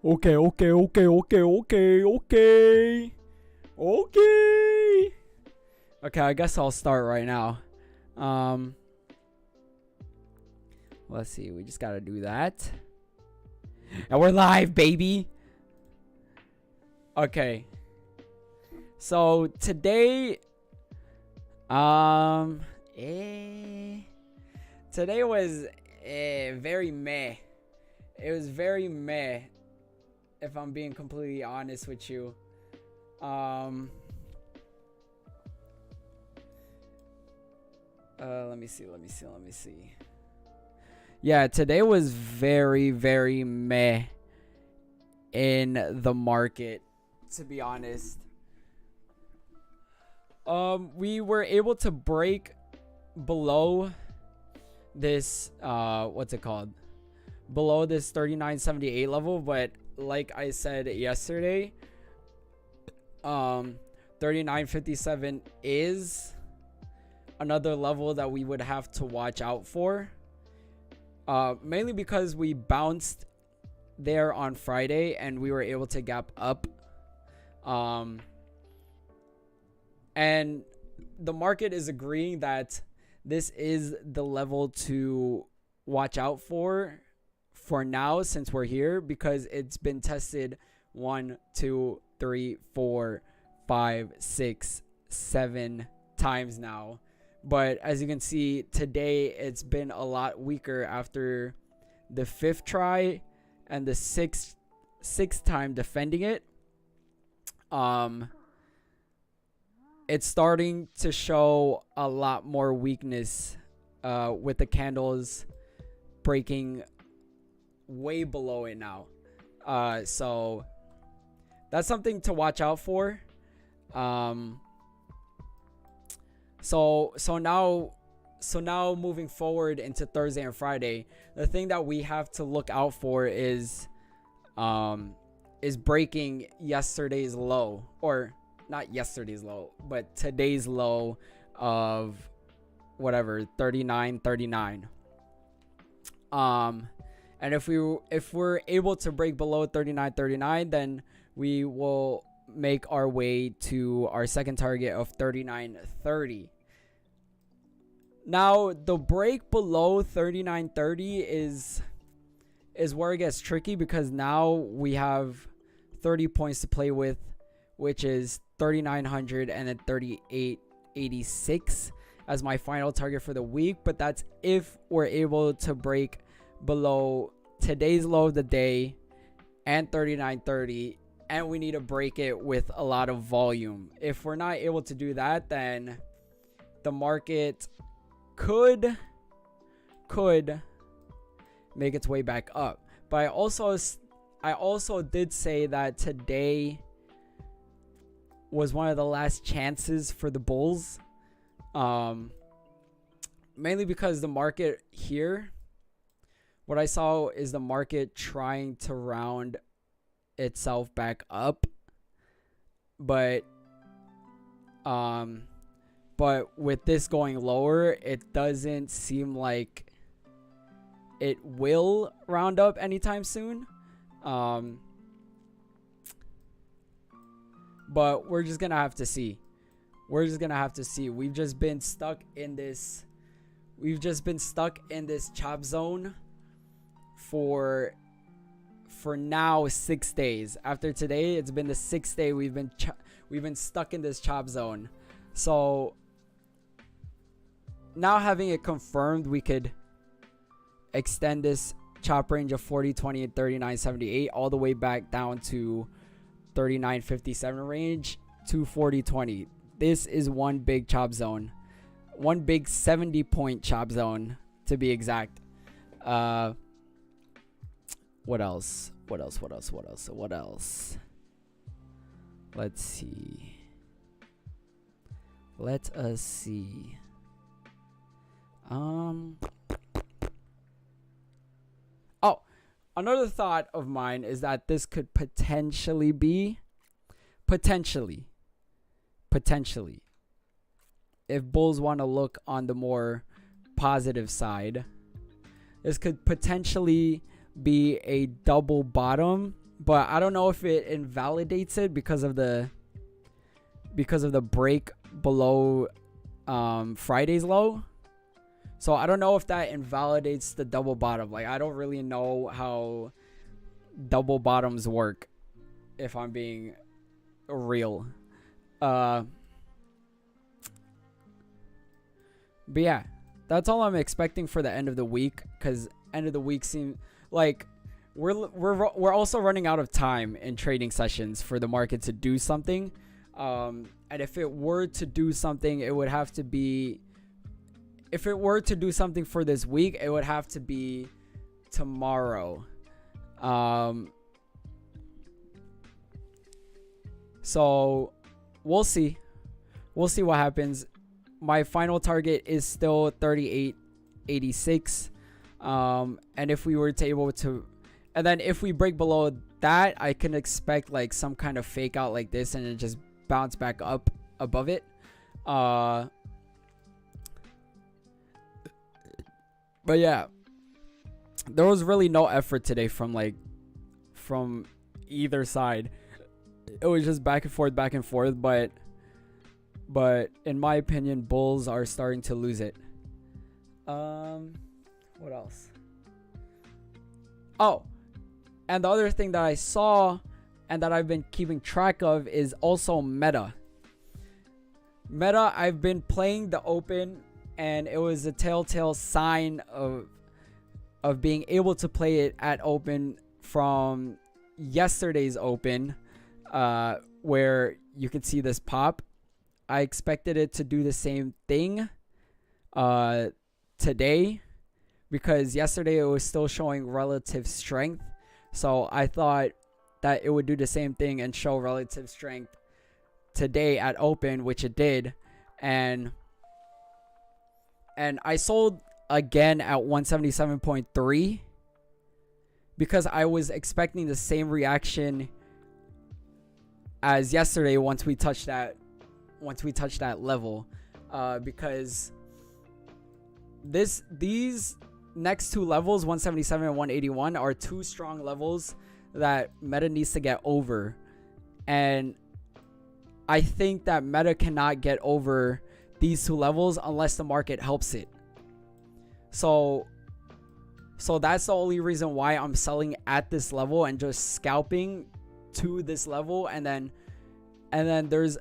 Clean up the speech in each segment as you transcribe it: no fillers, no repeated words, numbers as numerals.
Okay, okay, okay, okay, okay, okay. Okay. Okay, I guess I'll start right now. Um let's see. We just got to do that. And we're live, baby. Okay. So, today today was very meh. It was very meh, if I'm being completely honest with you. Let me see. Yeah, today was very, very meh in the market, to be honest. We were able to break below this what's it called? Below this 39.78 level, but like I said yesterday, 39.57 is another level that we would have to watch out for. Mainly because we bounced there on Friday and we were able to gap up. And the market is agreeing that this is the level to watch out for now, since we're here, because it's been tested 1, 2, 3, 4, 5, 6, 7 times now. But as you can see, today it's been a lot weaker after the 5th try and the sixth time defending it. It's starting to show a lot more weakness with the candles breaking way below it now. So that's something to watch out for. So now moving forward into Thursday and Friday, the thing that we have to look out for is breaking yesterday's low, or not yesterday's low, but today's low of whatever, 39.39. And if we're able to break below 39.39, then we will make our way to our second target of 39.30. Now, the break below 39.30 is where it gets tricky, because now we have 30 points to play with, which is 3,900 and then 38.86 as my final target for the week. But that's if we're able to break below today's low of the day and 39.30, and we need to break it with a lot of volume. If we're not able to do that, then the market could make its way back up. But I also did say that today was one of the last chances for the bulls, mainly because the market here, what I saw is the market trying to round itself back up, but with this going lower, it doesn't seem like it will round up anytime soon. But we're just gonna have to see. We've just been stuck in this chop zone for now 6 days. After today, it's been the 6th day we've been stuck in this chop zone. So now, having it confirmed, we could extend this chop range of 40, 20, and 39.78 all the way back down to 39.57 range to 40.20. This is one big chop zone, one big 70-point chop zone to be exact. What else? Let's see. Let us see. Another thought of mine is that this could potentially be, if bulls want to look on the more positive side, this could potentially be a double bottom but I don't know if it invalidates it because of the break below Friday's low. So I don't know if that invalidates the double bottom. Like, I don't really know how double bottoms work, if I'm being real. But yeah, that's all I'm expecting for the end of the week, because end of the week seems like we're also running out of time in trading sessions for the market to do something. And if it were to do something, it would have to be, if it were to do something for this week, it would have to be tomorrow. So we'll see what happens. My final target is still 38.86. And if we were to able to, and then if we break below that, I can expect like some kind of fake out like this and then just bounce back up above it. But yeah, there was really no effort today from either side. It was just back and forth, but in my opinion, bulls are starting to lose it. What else? Oh, and the other thing that I saw and that I've been keeping track of is also meta. I've been playing the open, and it was a telltale sign of being able to play it at open from yesterday's open, where you can see this pop. I expected it to do the same thing today, because yesterday it was still showing relative strength. So I thought that it would do the same thing and show relative strength today at open, which it did. And I sold again at 177.3 because I was expecting the same reaction as yesterday once we touched that level, because these next two levels, 177 and 181, are two strong levels that meta needs to get over, and I think that meta cannot get over these two levels unless the market helps it. So that's the only reason why I'm selling at this level and just scalping to this level, and then there's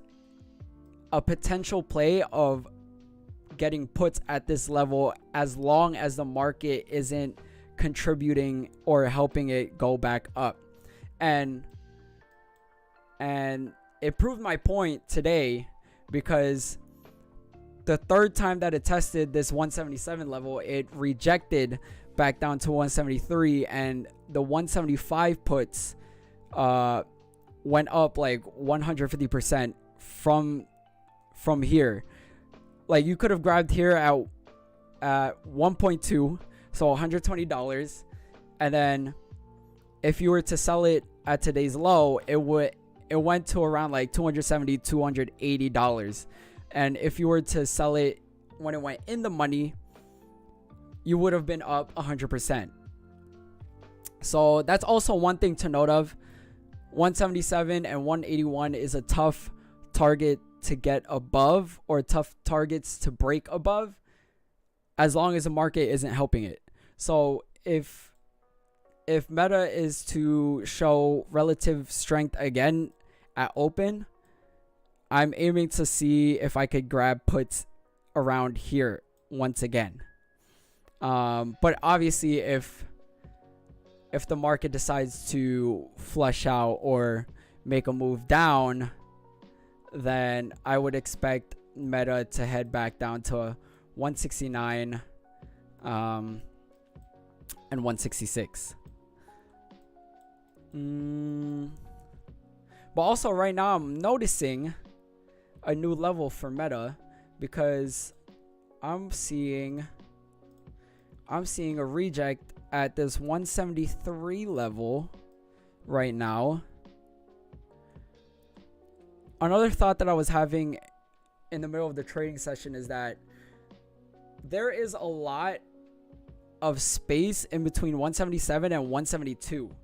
a potential play of getting puts at this level as long as the market isn't contributing or helping it go back up. And it proved my point today, because the third time that it tested this 177 level, it rejected back down to 173, and the 175 puts went up like 150% from here. Like, you could have grabbed here at 1.2, so $120, and then if you were to sell it at today's low, it went to around like $270, $280. And if you were to sell it when it went in the money, you would have been up 100%. So that's also one thing to note of. 177 and 181 is a tough target to get above, or tough targets to break above, as long as the market isn't helping it. So if meta is to show relative strength again at open, I'm aiming to see if I could grab puts around here once again. But obviously, if the market decides to flush out or make a move down, then I would expect meta to head back down to 169 and 166. But also right now I'm noticing a new level for meta, because I'm seeing a reject at this 173 level right now. Another thought that I was having in the middle of the trading session is that there is a lot of space in between 177 and 172.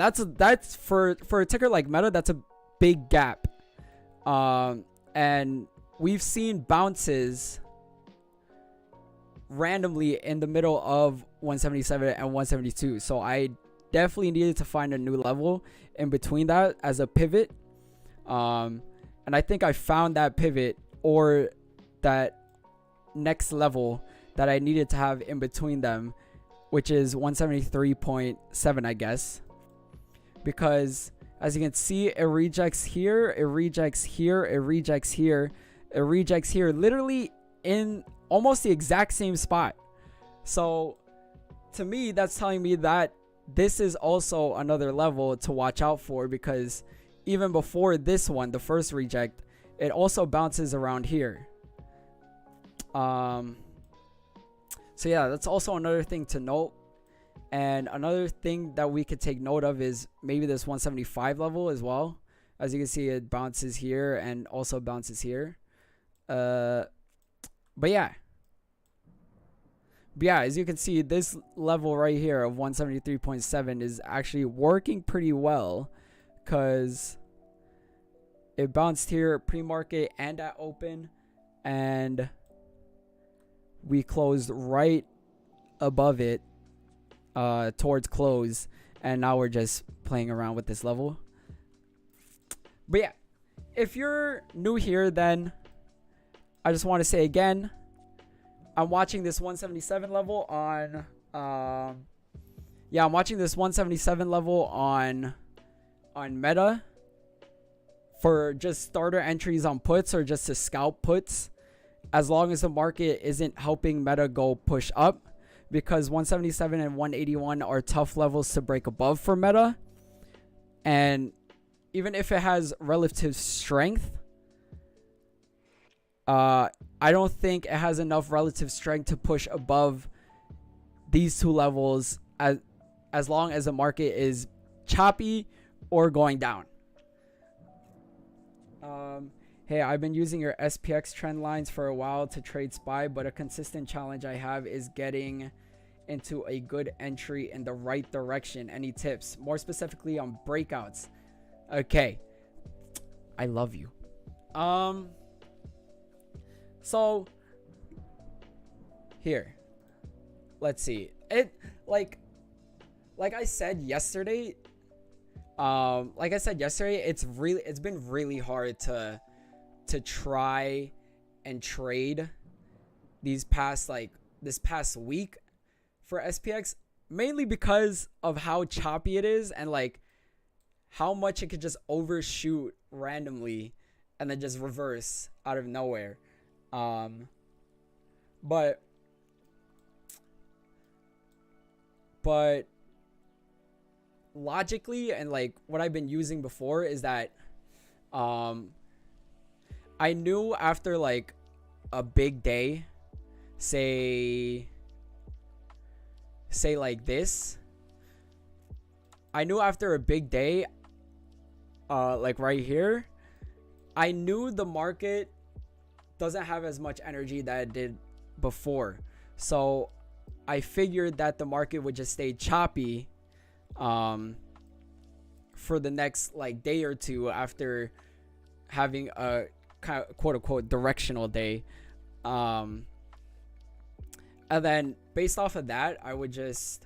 and that's for a ticker like Meta, that's a big gap. And we've seen bounces randomly in the middle of 177 and 172. So I definitely needed to find a new level in between that as a pivot. And I think I found that pivot, or that next level that I needed to have in between them, which is 173.7, I guess. Because as you can see, it rejects here, it rejects here, it rejects here, it rejects here, literally in almost the exact same spot. So to me, that's telling me that this is also another level to watch out for, because even before this one, the first reject, it also bounces around here. So yeah, that's also another thing to note. And another thing that we could take note of is maybe this 175 level as well. As you can see, it bounces here and also bounces here. But yeah, as you can see, this level right here of 173.7 is actually working pretty well, because it bounced here pre-market and at open, and we closed right above it towards close, and now we're just playing around with this level. But yeah, if you're new here, then I just want to say again, I'm watching this 177 level on I'm watching this 177 level on Meta for just starter entries on puts, or just to scalp puts, as long as the market isn't helping Meta go push up, because 177 and 181 are tough levels to break above for Meta. And even if it has relative strength, I don't think it has enough relative strength to push above these two levels as long as the market is choppy or going down. Hey, I've been using your SPX trend lines for a while to trade SPY, but a consistent challenge I have is getting into a good entry in the right direction. Any tips? More specifically on breakouts. Okay. I love you. So here. Let's see. It like I said yesterday, it's been really hard to try and trade this past week for SPX, mainly because of how choppy it is, and like how much it could just overshoot randomly and then just reverse out of nowhere. But logically, and like what I've been using before, is that I knew after like a big day, say like this, I knew after a big day, like right here, I knew the market doesn't have as much energy that it did before. So I figured that the market would just stay choppy for the next like day or two after having a kind of quote unquote directional day. And then based off of that, I would just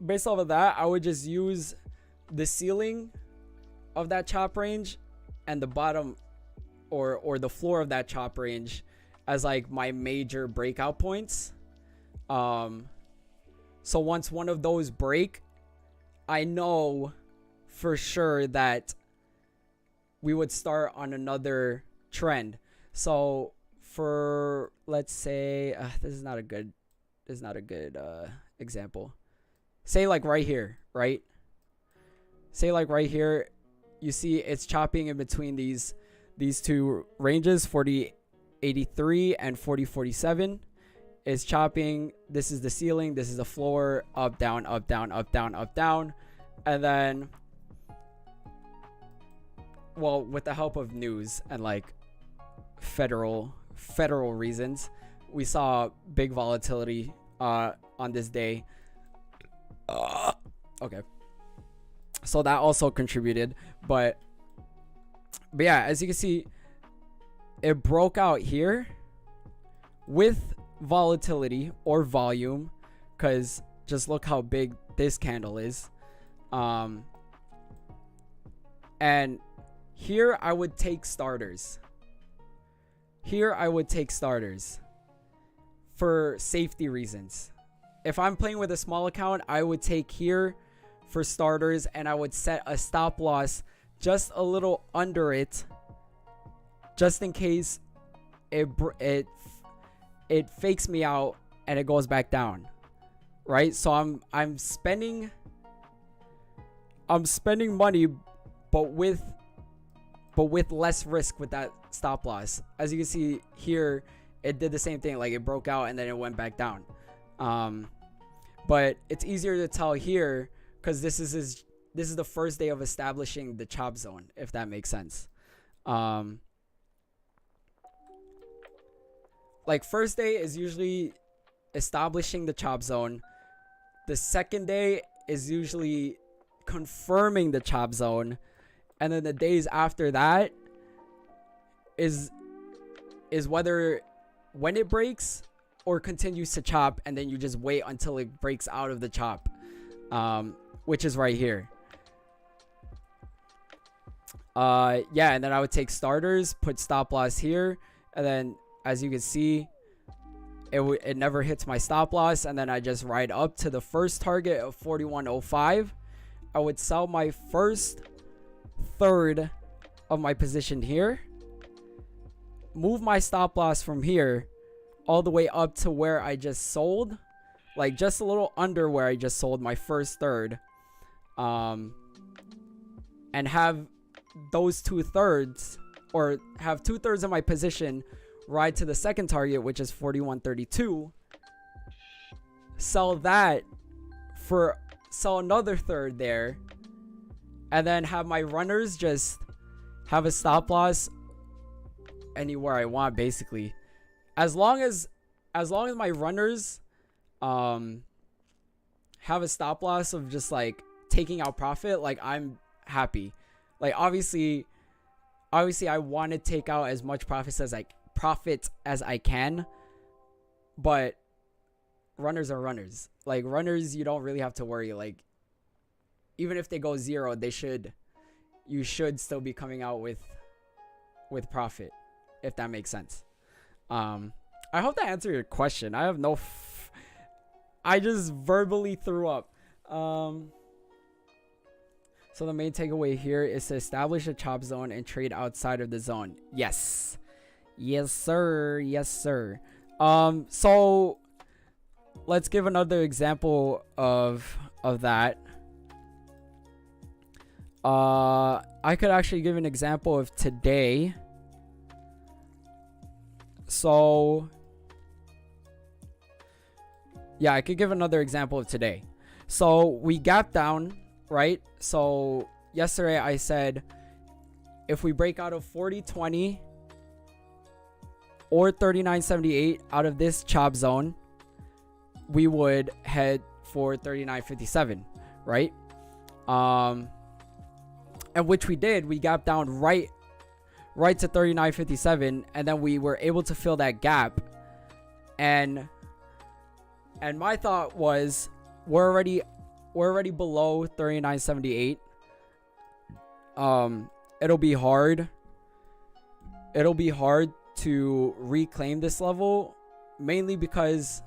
based off of that, I would just use the ceiling of that chop range and the bottom or the floor of that chop range as like my major breakout points. So once one of those break, I know for sure that we would start on another trend. So for, let's say, this is not a good example. Say like right here, right? Say like right here, you see it's chopping in between these two ranges, 40.83 and 40.47. It's chopping. This is the ceiling, this is the floor, up, down, up, down, up, down, up, down. And then, well, with the help of news and like federal reasons, we saw big volatility on this day. Okay, so that also contributed, but yeah, as you can see, it broke out here with volatility or volume, because just look how big this candle is. And here I would take starters. Here I would take starters for safety reasons. If I'm playing with a small account, I would take here for starters, and I would set a stop loss just a little under it, just in case it fakes me out and it goes back down, right? So I'm spending money, but with less risk with that stop loss. As you can see here, it did the same thing. Like, it broke out and then it went back down. But it's easier to tell here because this is the first day of establishing the chop zone, if that makes sense. Like, first day is usually establishing the chop zone. The second day is usually confirming the chop zone, and then the days after that is whether when it breaks or continues to chop, and then you just wait until it breaks out of the chop, which is right here. Yeah, and then I would take starters, put stop loss here, and then as you can see, it never hits my stop loss, and then I just ride up to the first target of 41.05. I would sell my first third of my position here, move my stop loss from here all the way up to where I just sold, like just a little under where I just sold my first third, and have those 2/3, or have 2/3 of my position ride to the second target, which is 41.32, sell that for, sell another third there, and then have my runners just have a stop loss anywhere I want, basically. As long as my runners have a stop loss of just like taking out profit, like, I'm happy. Like, obviously I want to take out as much profits as I can, but runners are runners. Like, runners, you don't really have to worry. Like, even if they go zero, you should still be coming out with profit, if that makes sense. I hope that answered your question. I have no I just verbally threw up. So the main takeaway here is to establish a chop zone and trade outside of the zone. Yes. Yes, sir. Yes, sir. So let's give another example of that. I could actually give an example of today. So yeah, I could give another example of today. So we gapped down, right? So yesterday I said if we break out of 40.20 or 39.78 out of this chop zone, we would head for 39.57, right? And which we did. We gapped down right to 39.57, and then we were able to fill that gap. And my thought was, we're already below 39.78. It'll be hard to reclaim this level, mainly because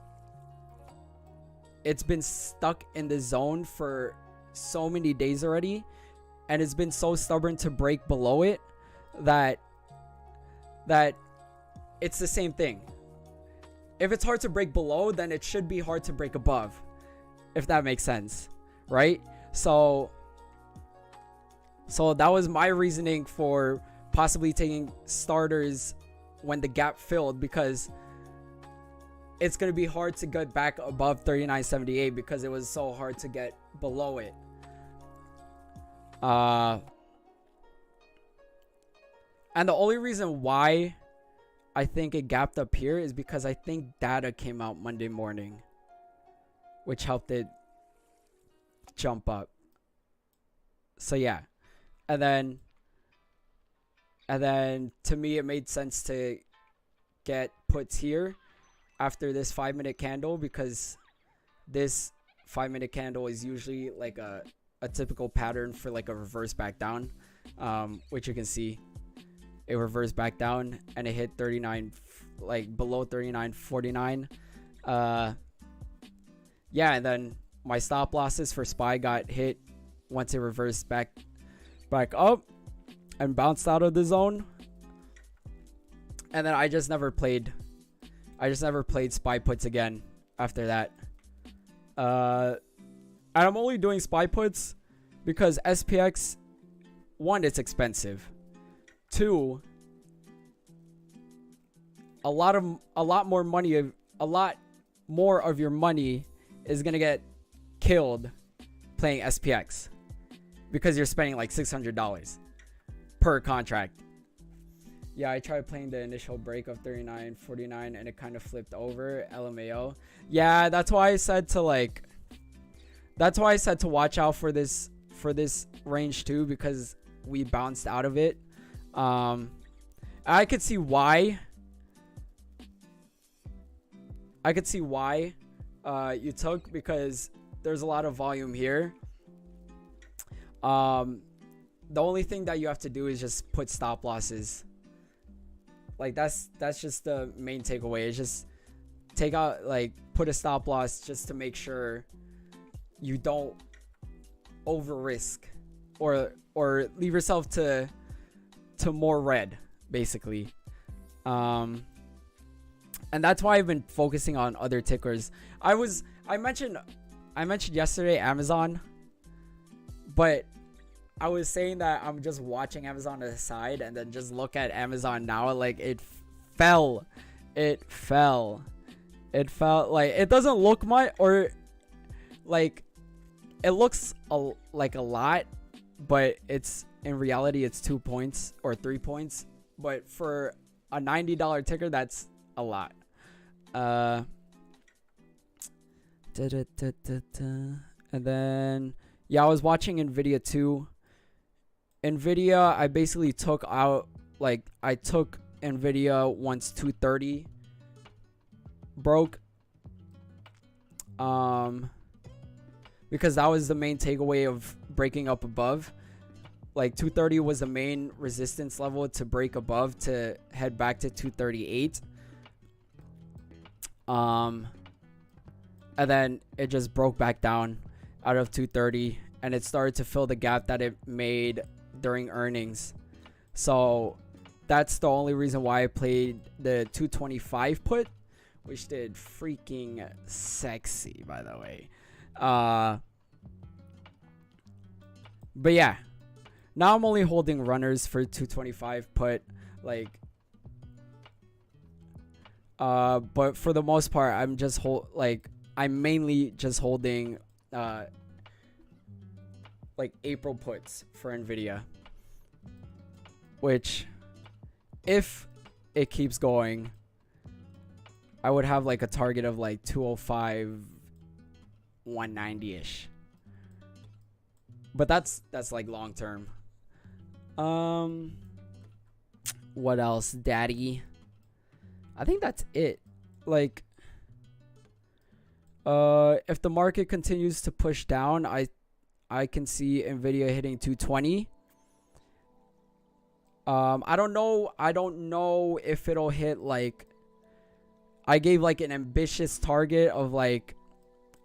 it's been stuck in the zone for so many days already, and it's been so stubborn to break below it that it's the same thing. If it's hard to break below, then it should be hard to break above, if that makes sense, right? So that was my reasoning for possibly taking starters when the gap filled, because it's going to be hard to get back above 39.78 because it was so hard to get below it. And the only reason why I think it gapped up here is because I think data came out Monday morning. which helped it jump up. So yeah, and then to me it made sense to get puts here after this 5-minute candle, because this 5-minute candle is usually like a typical pattern for like a reverse back down, which you can see it reversed back down and it hit 39, like below 39.49. Yeah, and then my stop losses for SPY got hit once it reversed back up and bounced out of the zone. And then I just never played SPY puts again after that. And I'm only doing SPY puts because SPX, one, it's expensive. Two, a lot more of your money is gonna get killed playing SPX because you're spending like $600 per contract. Yeah, I tried playing the initial break of 39.49 and it kind of flipped over. LMAO. Yeah, that's why I said to watch out for this range too, because we bounced out of it. I could see why. You took, because there's a lot of volume here. The only thing that you have to do is just put stop losses. Like that's just the main takeaway. Is just put a stop loss just to make sure you don't over risk or leave yourself to more red, basically. And that's why I've been focusing on other tickers. I mentioned yesterday Amazon, but I was saying that I'm just watching Amazon to the side, and then just look at Amazon now. Like it fell. It felt like it doesn't look much, or like it looks like a lot, but it's in reality it's 2 points or 3 points. But for a $90 ticker, that's a lot. And then yeah, I was watching Nvidia too. Nvidia, I basically took out, like I took Nvidia once 230 broke, because that was the main takeaway of breaking up above. Like 230 was the main resistance level to break above to head back to 238. And then it just broke back down out of 230, and it started to fill the gap that it made during earnings. So that's the only reason why I played the 225 put, which did freaking sexy, by the way. But yeah, now I'm only holding runners for 225 put, like but for the most part I'm just I'm mainly just holding like April puts for Nvidia, which if it keeps going, I would have like a target of like 205 190ish, but that's like long term. What else, daddy? I think that's it. Like if the market continues to push down, I can see Nvidia hitting 220. I don't know if it'll hit, like I gave like an ambitious target of like,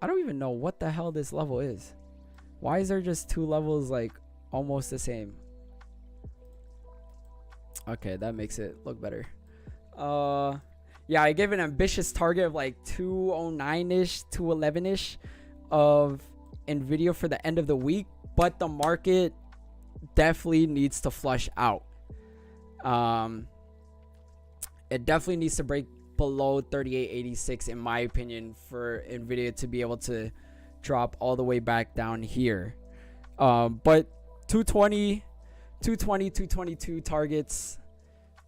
I don't even know what the hell this level is. Why is there just two levels like almost the same? Okay, that makes it look better. Yeah, I gave an ambitious target of like 209ish, 211ish of Nvidia for the end of the week, but the market definitely needs to flush out. It definitely needs to break below 38.86 in my opinion for Nvidia to be able to drop all the way back down here. But 220, 222 targets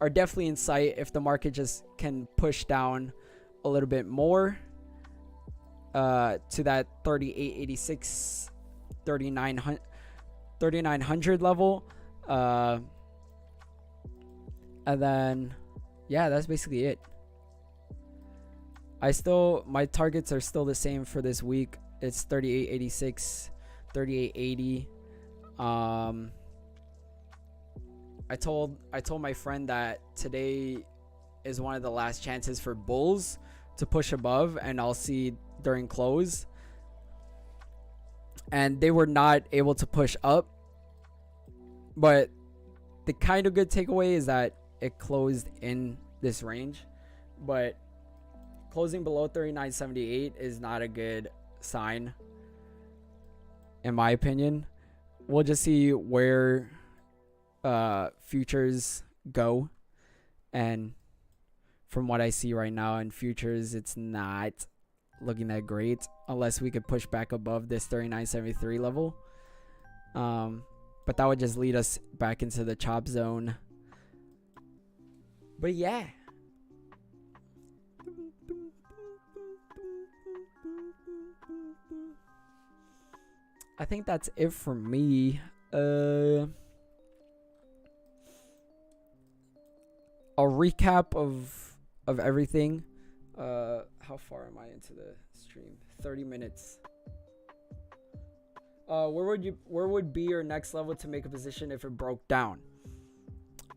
are definitely in sight if the market just can push down a little bit more. to that 3886 3900 level, and then yeah, that's basically it. My targets are still the same for this week. It's 3886, 3880. I told my friend that today is one of the last chances for bulls to push above, and I'll see during close. And they were not able to push up, but the kind of good takeaway is that it closed in this range, but closing below 39.78 is not a good sign, in my opinion. We'll just see where futures go, and from what I see right now in futures, it's not looking that great unless we could push back above this 39.73 level. But that would just lead us back into the chop zone. But yeah, I think that's it for me. A recap of everything. How far am I into the stream? 30 minutes. Where would be your next level to make a position if it broke down?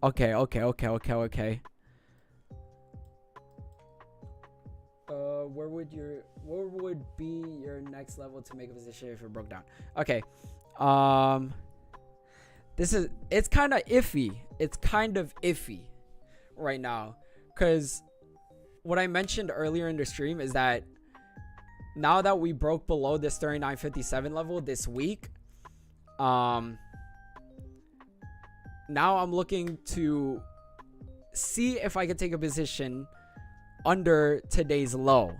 Okay. Where would be your next level to make a position if it broke down? Okay. It's kind of iffy. It's kind of iffy right now, because what I mentioned earlier in the stream is that now that we broke below this 39.57 level this week, now I'm looking to see if I can take a position under today's low,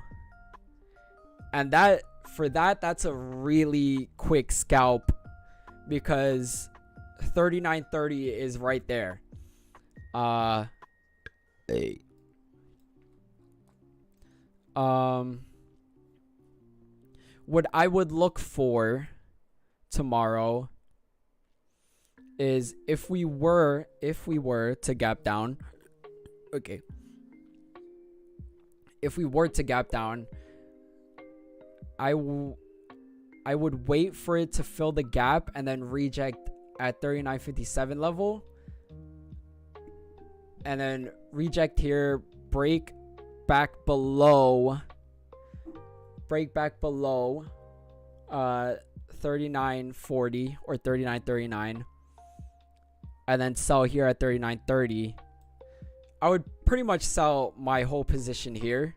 and that's a really quick scalp, because 39.30 is right there. What I would look for tomorrow is if we were to gap down. Okay. If we were to gap down, I would wait for it to fill the gap and then reject at 39.57 level, and then reject here, break back below 39.40 or 39.39, and then sell here at 39.30. I would pretty much sell my whole position here,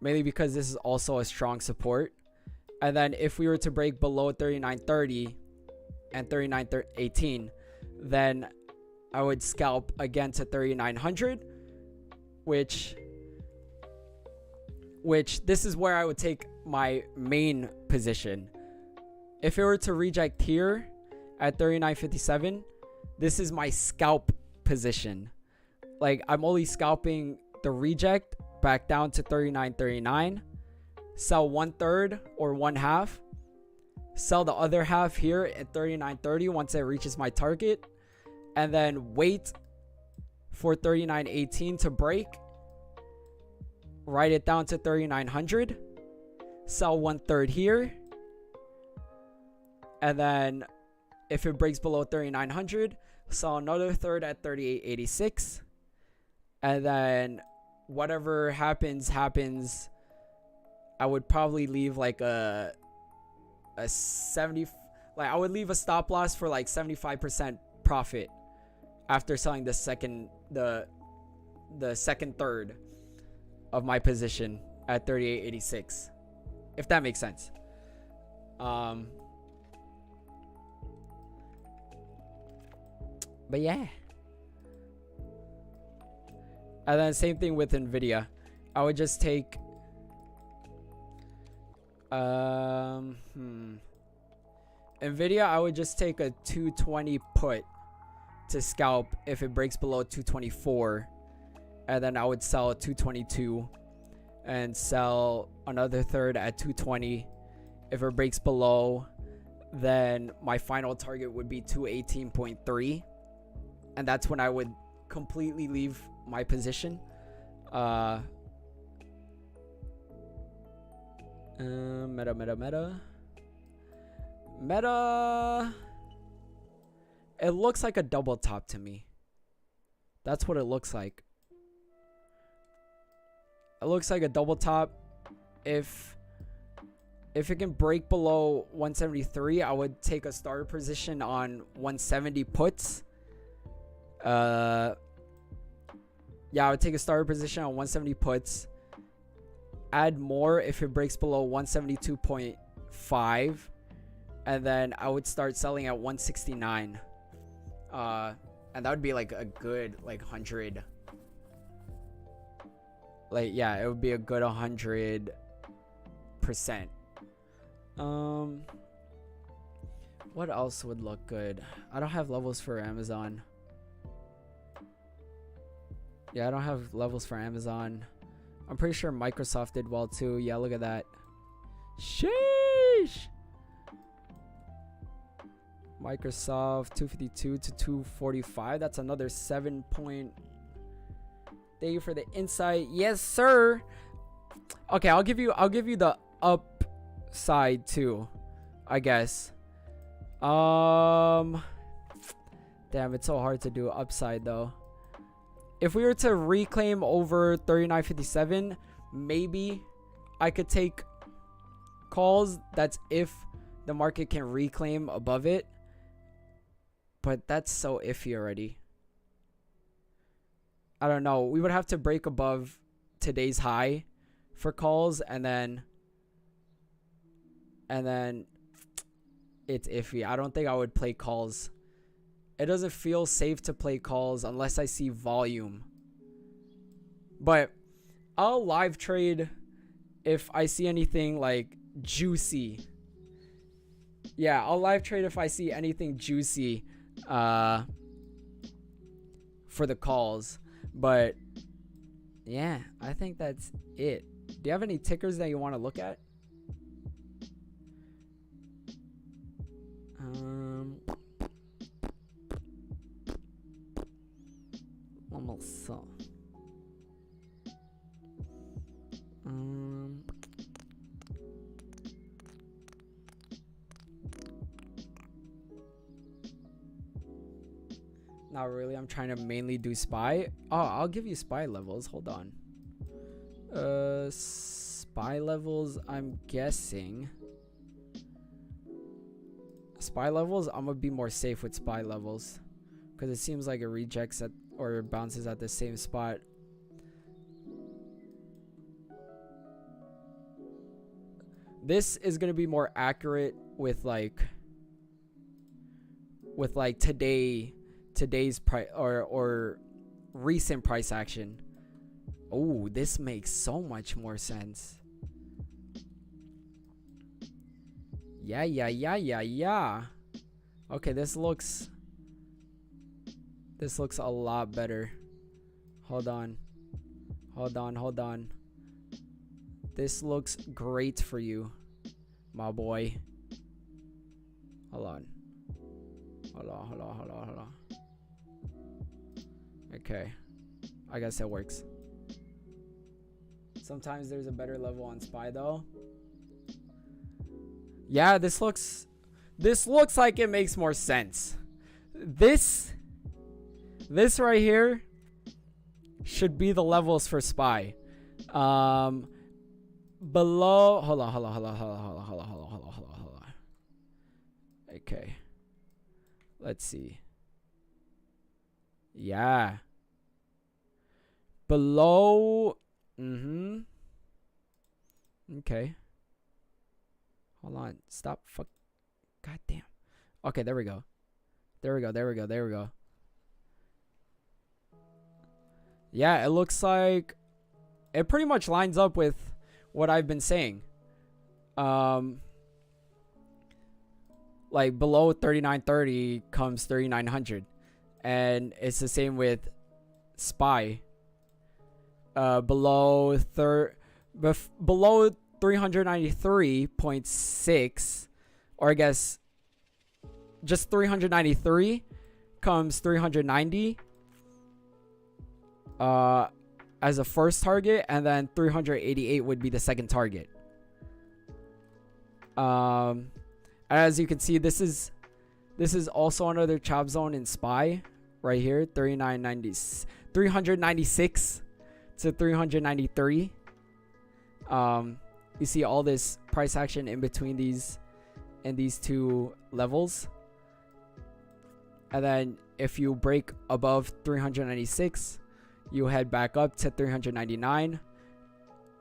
mainly because this is also a strong support. And then if we were to break below 39.30 and 39.18, then I would scalp again to 3900, which this is where I would take my main position. If it were to reject here at 39.57, this is my scalp position. Like, I'm only scalping the reject back down to 39.39, sell 1/3 or 1/2, sell the other half here at 39.30 once it reaches my target, and then wait for 39.18 to break, write it down to 3900, sell 1/3 here, and then if it breaks below 3900, sell another third at 38.86, and then whatever happens. I would probably leave like a 70, like I would leave a stop loss for like 75% profit after selling the second third of my position at 38.86, if that makes sense. But yeah. And then same thing with Nvidia. I would just take Nvidia, I would just take a 220 put to scalp if it breaks below 224, and then I would sell a 222, and sell another third at 220. If it breaks below, then my final target would be 218.3, and that's when I would completely leave my position. Meta. It looks like a double top to me. That's what it looks like. It looks like a double top. If it can break below 173, I would take a starter position on 170 puts. Yeah, I would take a starter position on 170 puts. Add more if it breaks below 172.5, and then I would start selling at 169. And that would be like a good 100. Yeah, it would be a good 100%. What else would look good? I don't have levels for Amazon. Yeah, I don't have levels for Amazon. I'm pretty sure Microsoft did well too. Yeah, look at that. Sheesh. Microsoft 252 to 245. That's another 7 point. Thank you for the insight. Yes, sir. Okay, I'll give you the upside too, I guess. Damn, it's so hard to do upside though. If we were to reclaim over 39.57, maybe I could take calls. That's if the market can reclaim above it. But that's so iffy already. I don't know. We would have to break above today's high for calls, and then it's iffy. I don't think I would play calls. It doesn't feel safe to play calls unless I see volume. But I'll live trade if I see anything like juicy. Yeah, I'll live trade if I see anything juicy for the calls. But yeah, I think that's it. Do you have any tickers that you want to look at? Almost so. Not really. I'm trying to mainly do SPY. Oh, I'll give you SPY levels. Hold on. SPY levels, I'm guessing. SPY levels, I'm gonna be more safe with SPY levels, because it seems like it rejects at or bounces at the same spot. This is gonna be more accurate with today's price or recent price action. Oh, this makes so much more sense. Yeah. Okay, this looks a lot better. Hold on. This looks great for you, my boy. Hold on. Okay, I guess it works. Sometimes there's a better level on SPY though. Yeah, this looks like it makes more sense. This right here should be the levels for SPY. Below, hold on. Okay, let's see. Yeah, below. Okay. Hold on. Stop. Fuck. God damn. Okay, there we go. Yeah, it looks like it pretty much lines up with what I've been saying. Like below 3930 comes 3900, and it's the same with SPY. Below below 393.6, or I guess just 393 comes 390 as a first target, and then 388 would be the second target. As you can see, this is also another chop zone in SPY right here, 396 to 393. You see all this price action in between these two levels. And then if you break above 396, you head back up to 399,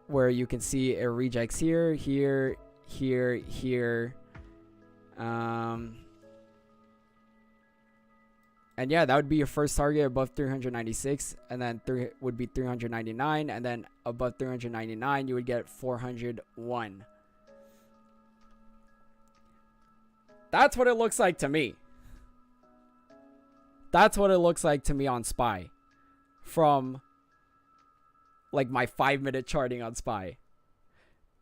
where you can see it rejects here, here, here, here. And yeah, that would be your first target above 396, and then would be 399, and then above 399 you would get 401. That's what it looks like to me. That's what it looks like to me on SPY, from like my 5-minute charting on SPY.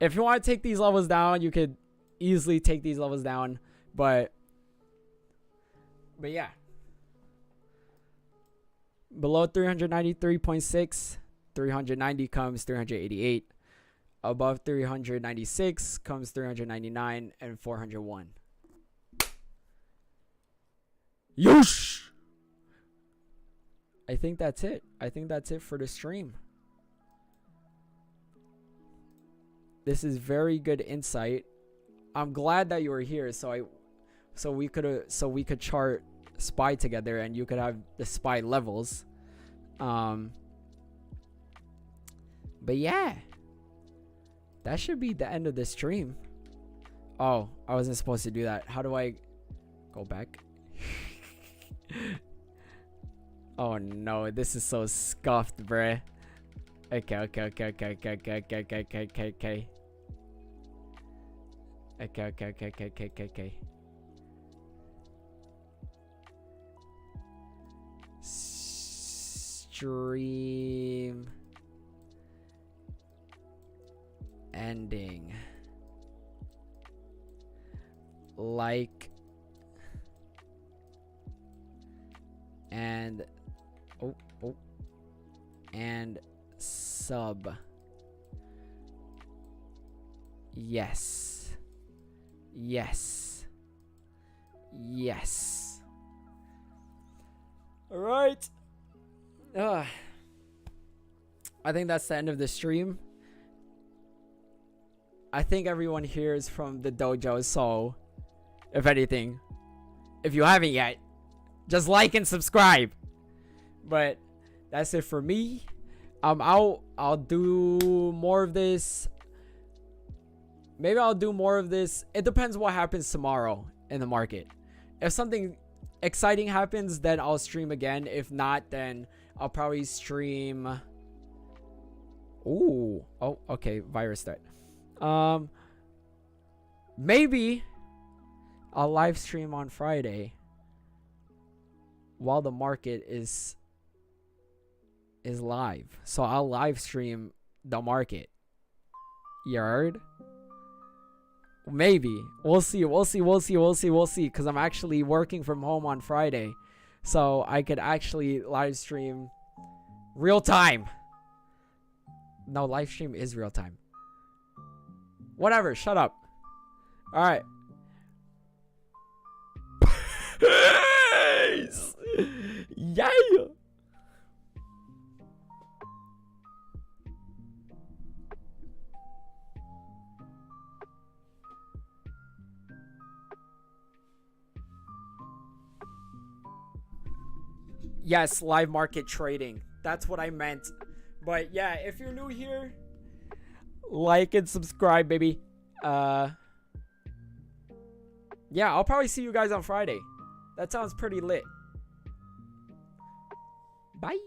If you want to take these levels down, you could easily take these levels down, but yeah. Below 393.6, 390 comes 388. Above 396 comes 399 and 401. Yosh! I think that's it. I think that's it for the stream. This is very good insight. I'm glad that you were here, so we could chart SPY together, and you could have the SPY levels. But yeah, that should be the end of the stream. Oh, I wasn't supposed to do that. How do I go back? Oh no, this is so scuffed, bruh. Okay. Stream ending. Like and and sub. Yes. All right. I think that's the end of the stream. I think everyone here is from the dojo, so if anything, if you haven't yet, just like and subscribe. But that's it for me. I'm out. I'll do more of this. Maybe I'll do more of this. It depends what happens tomorrow in the market. If something exciting happens, then I'll stream again. If not, then I'll probably stream. Ooh. Oh, okay. Virus threat. Maybe I'll live stream on Friday while the market is live. So I'll live stream the market. You heard? Maybe. We'll see. Because I'm actually working from home on Friday. So I could actually live stream real time. No, live stream is real time. Whatever. Shut up. Alright. Peace! Yeah! Yes, live market trading. That's what I meant. But yeah, if you're new here, like and subscribe, baby. Yeah, I'll probably see you guys on Friday. That sounds pretty lit. Bye.